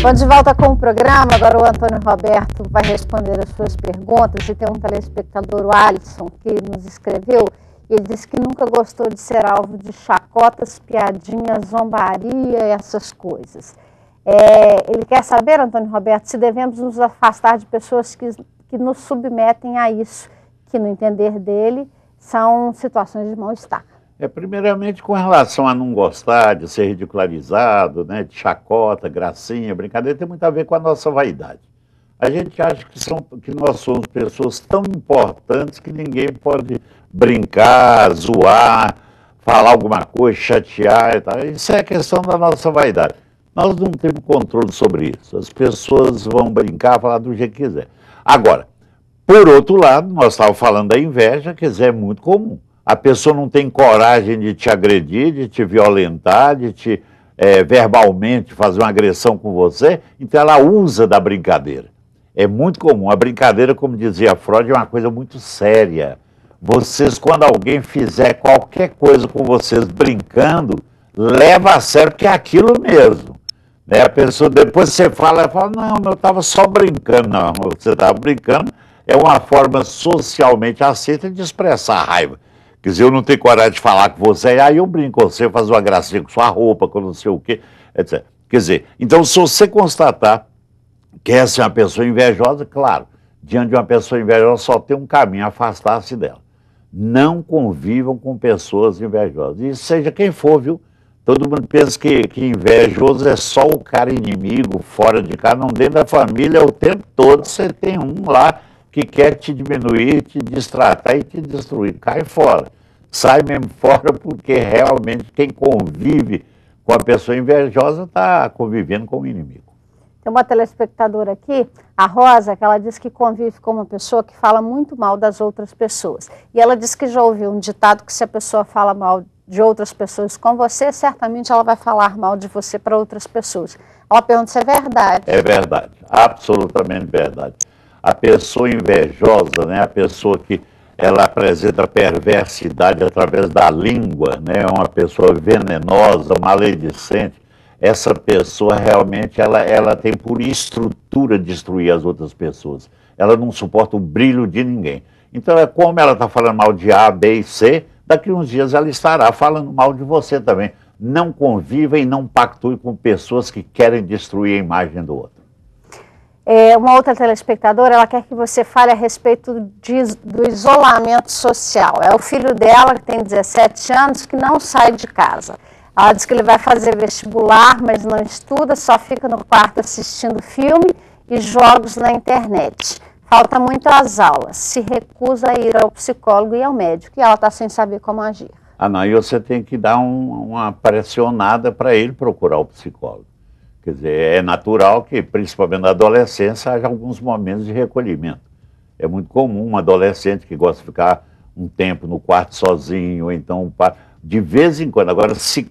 Bom, de volta com o programa, agora o Antônio Roberto vai responder as suas perguntas e tem um telespectador, o Alisson, que nos escreveu. Ele disse que nunca gostou de ser alvo de chacotas, piadinhas, zombaria, essas coisas. Ele quer saber, Antônio Roberto, se devemos nos afastar de pessoas que nos submetem a isso, que no entender dele são situações de mal-estar. Primeiramente, com relação a não gostar de ser ridicularizado, né, de chacota, gracinha, brincadeira, tem muito a ver com a nossa vaidade. A gente acha que nós somos pessoas tão importantes que ninguém pode brincar, zoar, falar alguma coisa, chatear e tal. Isso é questão da nossa vaidade. Nós não temos controle sobre isso. As pessoas vão brincar, falar do jeito que quiser. Agora, por outro lado, nós estávamos falando da inveja, quer dizer, é muito comum. A pessoa não tem coragem de te agredir, de te violentar, de te verbalmente fazer uma agressão com você, então ela usa da brincadeira. É muito comum. A brincadeira, como dizia Freud, é uma coisa muito séria. Vocês, quando alguém fizer qualquer coisa com vocês brincando, leva a sério, porque é aquilo mesmo. Né? A pessoa, depois você fala, não, eu estava só brincando. Não, você estava brincando, é uma forma socialmente aceita de expressar a raiva. Quer dizer, eu não tenho coragem de falar com você, aí eu brinco com você, faço uma gracinha com sua roupa, com não sei o quê, etc. Quer dizer, então se você constatar que essa é uma pessoa invejosa, claro, diante de uma pessoa invejosa só tem um caminho, afastar-se dela. Não convivam com pessoas invejosas. E seja quem for, viu? Todo mundo pensa que invejoso é só o cara inimigo, fora de casa, não, dentro da família, o tempo todo você tem um lá que quer te diminuir, te destratar e te destruir. Cai fora. Sai mesmo fora, porque realmente quem convive com a pessoa invejosa está convivendo com o inimigo. Tem uma telespectadora aqui, a Rosa, que ela diz que convive com uma pessoa que fala muito mal das outras pessoas. E ela diz que já ouviu um ditado que se a pessoa fala mal de outras pessoas com você, certamente ela vai falar mal de você para outras pessoas. Ela pergunta se é verdade. É verdade, absolutamente verdade. A pessoa invejosa, né, a pessoa que ela apresenta perversidade através da língua, né, uma pessoa venenosa, maledicente, essa pessoa realmente ela tem por estrutura destruir as outras pessoas. Ela não suporta o brilho de ninguém. Então é como ela está falando mal de A, B e C, daqui uns dias ela estará falando mal de você também. Não conviva e não pactue com pessoas que querem destruir a imagem do outro. Uma outra telespectadora, ela quer que você fale a respeito do isolamento social. É o filho dela, que tem 17 anos, que não sai de casa. Ela diz que ele vai fazer vestibular, mas não estuda, só fica no quarto assistindo filme e jogos na internet. Falta muito às aulas, se recusa a ir ao psicólogo e ao médico, e ela está sem saber como agir. Não, e você tem que dar uma pressionada para ele procurar o psicólogo. Quer dizer, é natural que, principalmente na adolescência, haja alguns momentos de recolhimento. É muito comum um adolescente que gosta de ficar um tempo no quarto sozinho, ou então, de vez em quando. Agora, se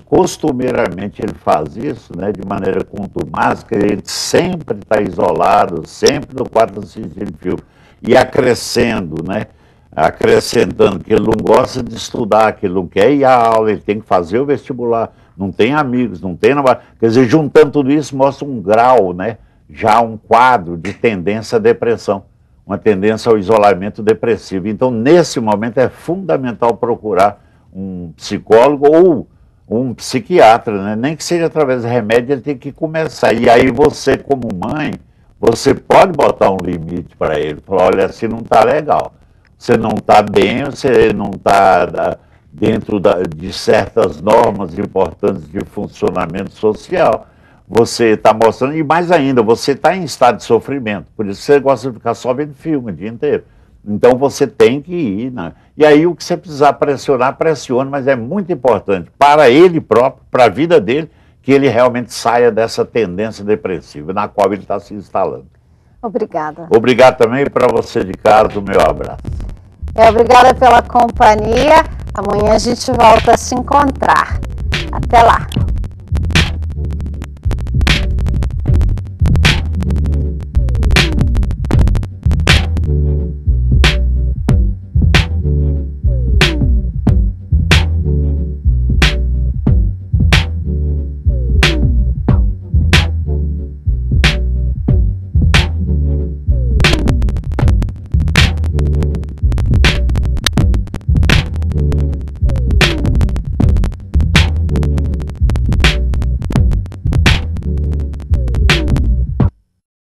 costumeiramente ele faz isso, né, de maneira contumaz, que ele sempre está isolado, sempre no quarto assistindo filme, e acrescendo, né, acrescentando que ele não gosta de estudar, que ele não quer ir à aula, ele tem que fazer o vestibular, não tem amigos, não tem namorado. Quer dizer, juntando tudo isso, mostra um grau, né, já um quadro de tendência à depressão, uma tendência ao isolamento depressivo. Então, nesse momento, é fundamental procurar um psicólogo ou um psiquiatra, né? Nem que seja através de remédio, ele tem que começar. E aí você, como mãe, você pode botar um limite para ele, falar, olha, assim não está legal, você não está bem, você não está dentro de certas normas importantes de funcionamento social, você está mostrando, e mais ainda, você está em estado de sofrimento, por isso você gosta de ficar só vendo filme o dia inteiro. Então você tem que ir, né? E aí o que você precisar pressionar, pressione, mas é muito importante para ele próprio, para a vida dele, que ele realmente saia dessa tendência depressiva na qual ele está se instalando. Obrigada. Obrigado também para você de casa, o meu abraço. Obrigada pela companhia. Amanhã a gente volta a se encontrar. Até lá.